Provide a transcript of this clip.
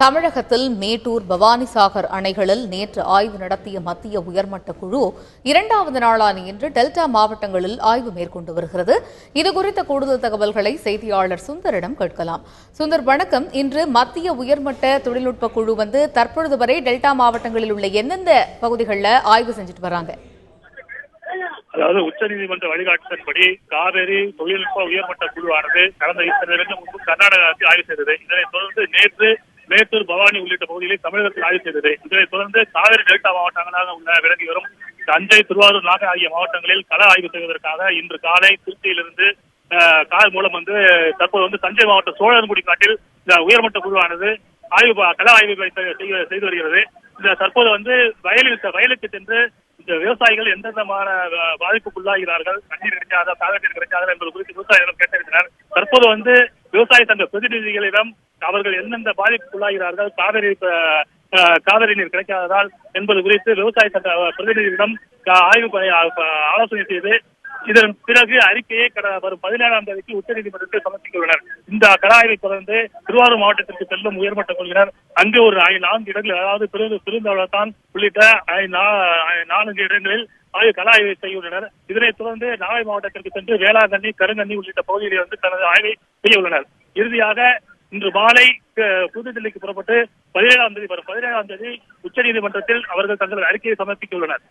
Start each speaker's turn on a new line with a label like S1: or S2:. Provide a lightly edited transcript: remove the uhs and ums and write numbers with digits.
S1: தமிழகத்தில் மேட்டூர், பவானிசாகர் அணைகளில் நேற்று ஆய்வு நடத்திய மத்திய உயர்மட்ட குழு இரண்டாவது நாளான இன்று டெல்டா மாவட்டங்களில் ஆய்வு மேற்கொண்டு வருகிறது. இதுகுறித்த கூடுதல் தகவல்களை செய்தியாளர் சுந்தரிடம் கேட்கலாம். சுந்தர், வணக்கம். இன்று மத்திய உயர்மட்ட தொழில்நுட்ப குழு தற்பொழுது வரை டெல்டா மாவட்டங்களில் உள்ள எந்தெந்த பகுதிகளில் ஆய்வு செஞ்சுட்டு வராங்க?
S2: அதாவது உச்சநீதிமன்ற வழிகாட்டுதன்படி காவிரி தொழில்நுட்ப உயர்மட்ட குழுவானது கடந்த 2 தினங்களுக்கு முன்பு கர்நாடகத்தில் ஆய்வு செய்தது. இதனைத் தொடர்ந்து நேற்று மேட்டூர், பவானி உள்ளிட்ட பகுதிகளில் தமிழகத்தில் ஆய்வு செய்தது. இதனைத் தொடர்ந்து காவிரி டெல்டா மாவட்டங்களாக உள்ள விளங்கி வரும் தஞ்சை, திருவாரூர், நாகை ஆகிய மாவட்டங்களில் கள ஆய்வு செய்வதற்காக இன்று காலை திருச்சியிலிருந்து கார் மூலம் தற்போது தஞ்சை மாவட்டம் சோழன்குடி காட்டில் இந்த உயர்மட்ட குழுவானது கள ஆய்வுகளை செய்து வருகிறது. இந்த தற்போது வயலுக்கு சென்று இந்த விவசாயிகள் எந்தெந்தமான பாதிப்புக்குள்ளாகிறார்கள், தண்ணீர் கிடைக்காத, காவிரி கிடைக்காத என்பது குறித்து விவசாயிகள் கேட்டிருக்கிறார். தற்போது விவசாய சங்க பிரதிநிதிகளிடம் அவர்கள் எந்தெந்த பாதிப்புக்குள்ளாகிறார்கள், காவிரி நீர் கிடைக்காததால் என்பது குறித்து விவசாய சங்க பிரதிநிதிகளிடம் ஆலோசனை செய்து இதன் பிறகு அறிக்கையை வரும் 17ஆம் தேதிக்கு உச்சநீதிமன்றத்தில் சமர்ப்பிக்க உள்ளனர். இந்த கள ஆய்வை தொடர்ந்து திருவாரூர் மாவட்டத்திற்கு செல்லும் உயர்மட்ட குழுவினர் அங்கு ஒரு 4 இடங்களில், அதாவது பெருந்தவளத்தான் உள்ளிட்ட 4 இடங்களில் கள ஆய்வை செய்ய உள்ளனர். இதனைத் தொடர்ந்து நாகை மாவட்டத்திற்கு சென்று வேளாங்கண்ணி, கருங்கண்ணி உள்ளிட்ட பகுதிகளில் தனது ஆய்வை செய்ய உள்ளனர். இறுதியாக இன்று மாலை புதுதில்லிக்கு புறப்பட்டு 17ஆம் தேதி உச்சநீதிமன்றத்தில் அவர்கள் தங்களது அறிக்கையை சமர்ப்பிக்க உள்ளனர்.